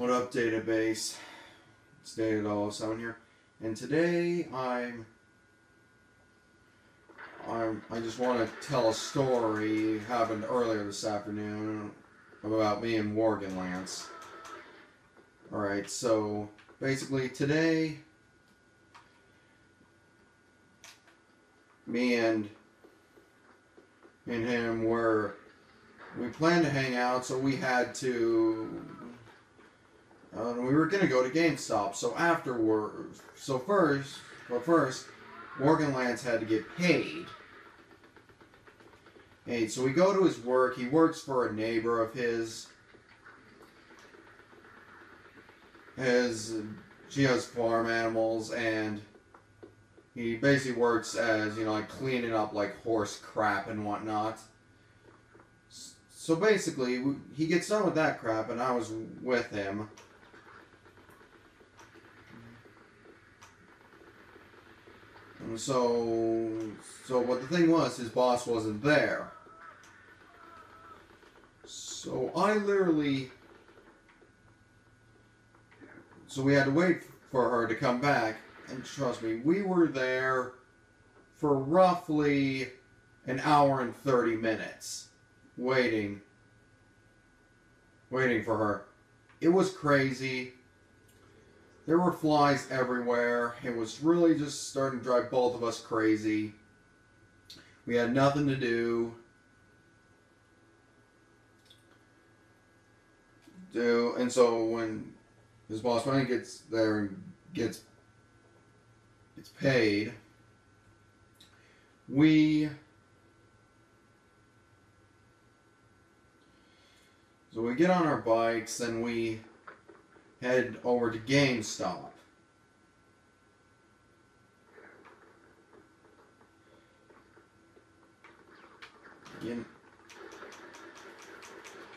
What up, database? It's Data007 here, and today I just want to tell a story happened earlier this afternoon about me and Worgenlance. Alright, so basically today me and him we planned to hang out, so we had to we were gonna go to GameStop. So first, Worgenlance had to get paid. And so we go to his work. He works for a neighbor of his. She has farm animals, and he basically works as, like cleaning up like horse crap and whatnot. So basically, he gets done with that crap, and I was with him. And so what the thing was, his boss wasn't there. So we had to wait for her to come back, and trust me, we were there for roughly an hour and 30 minutes waiting for her. It was crazy. There were flies everywhere. It was really just starting to drive both of us crazy. We had nothing to do. And so when his boss finally gets there and gets paid, we get on our bikes and we head over to GameStop.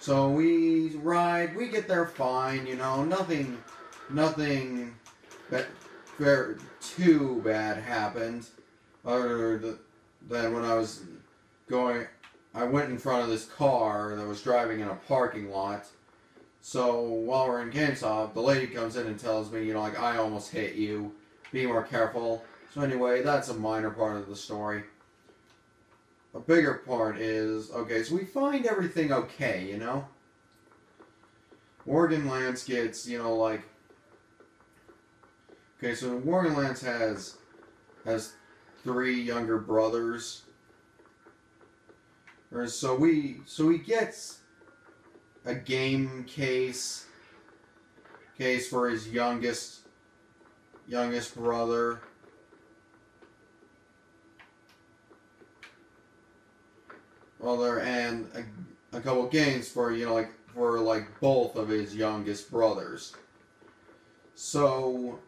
So we ride, we get there fine, nothing very too bad happened. Other than when I went in front of this car that was driving in a parking lot. So while we're in GameStop, the lady comes in and tells me, I almost hit you. Be more careful. So anyway, that's a minor part of the story. A bigger part is, okay, so we find everything okay, Worgenlance gets, okay, so Worgenlance has 3 younger brothers. So he gets a game case for his youngest brother. And a couple games for both of his youngest brothers. So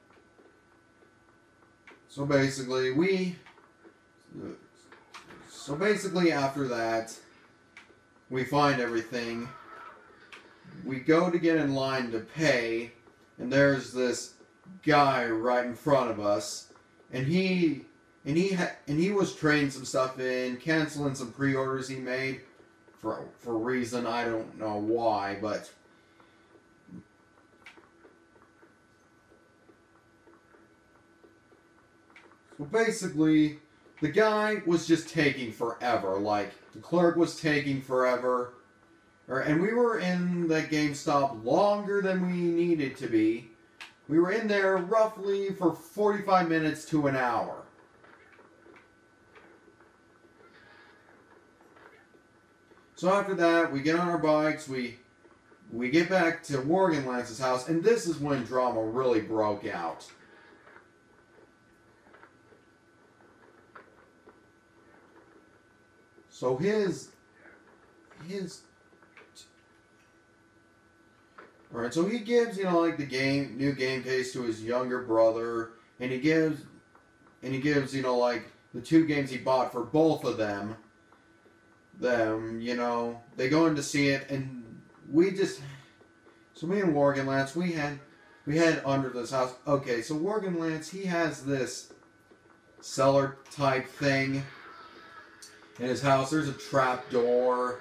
basically after that, we find everything. We go to get in line to pay, and there's this guy right in front of us, and he was trading some stuff in, canceling some pre-orders he made for a reason I don't know why, but so basically the guy was just taking forever. Like, the clerk was taking forever. And we were in the GameStop longer than we needed to be. We were in there roughly for 45 minutes to an hour. So after that, we get on our bikes, we get back to Worgenlance's house, and this is when drama really broke out. So alright, so he gives, the new game case to his younger brother, and he gives, the 2 games he bought for both of them, they go in to see it, and so me and Worgenlance, we head under this house. Okay, so Worgenlance, he has this cellar type thing in his house. There's a trap door.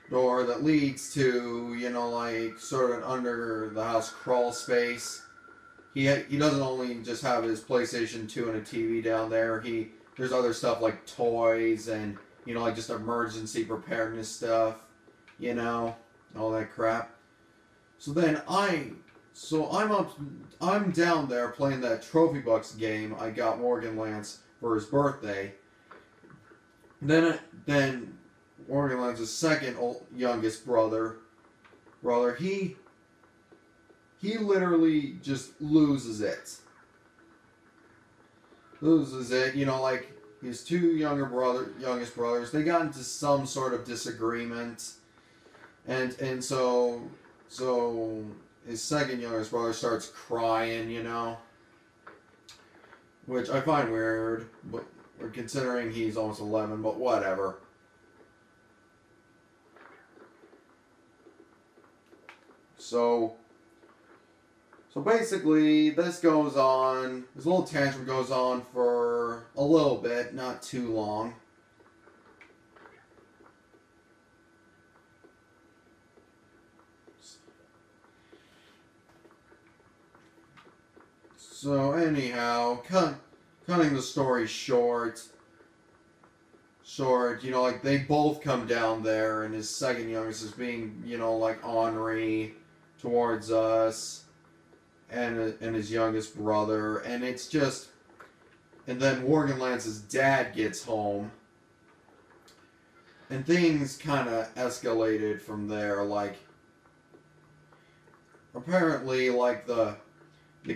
door that leads to, you know, like sort of an under the house crawl space. He doesn't only just have his PlayStation 2 and a TV down there. There's other stuff like toys and, you know, like just emergency preparedness stuff, you know, all that crap. So then I'm down there playing that Trophy Bucks game I got Worgenlance for his birthday. Then Worgenlance's second youngest brother, he literally just loses it. You know, like his two youngest brothers, they got into some sort of disagreement, and so his second youngest brother starts crying, you know, which I find weird, but considering he's almost 11, but whatever. So basically, this little tantrum goes on for a little bit, not too long. So anyhow, cutting the story short, you know, like they both come down there, and his second youngest is being, you know, like ornery towards us, and his youngest brother, and it's just, and then Worgenlance's dad gets home, and things kind of escalated from there. Like, apparently, like the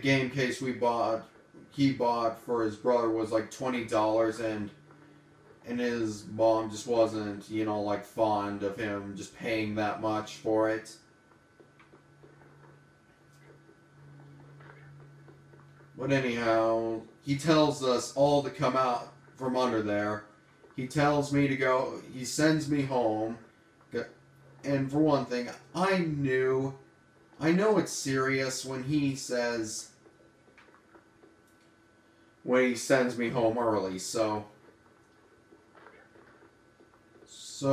game case he bought for his brother was like $20, and his mom just wasn't, you know, like fond of him just paying that much for it. But anyhow, he tells us all to come out from under there. He tells me to go, he sends me home. And for one thing, I know it's serious when he sends me home early. So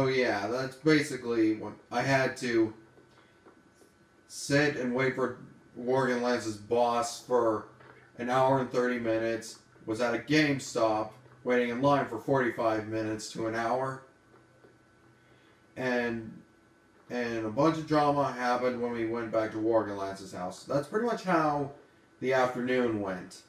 yeah, that's basically what I had to sit and wait for Worgenlance's boss for an hour and 30 minutes, was at a GameStop, waiting in line for 45 minutes to an hour, and a bunch of drama happened when we went back to Worgenlance's house. That's pretty much how the afternoon went.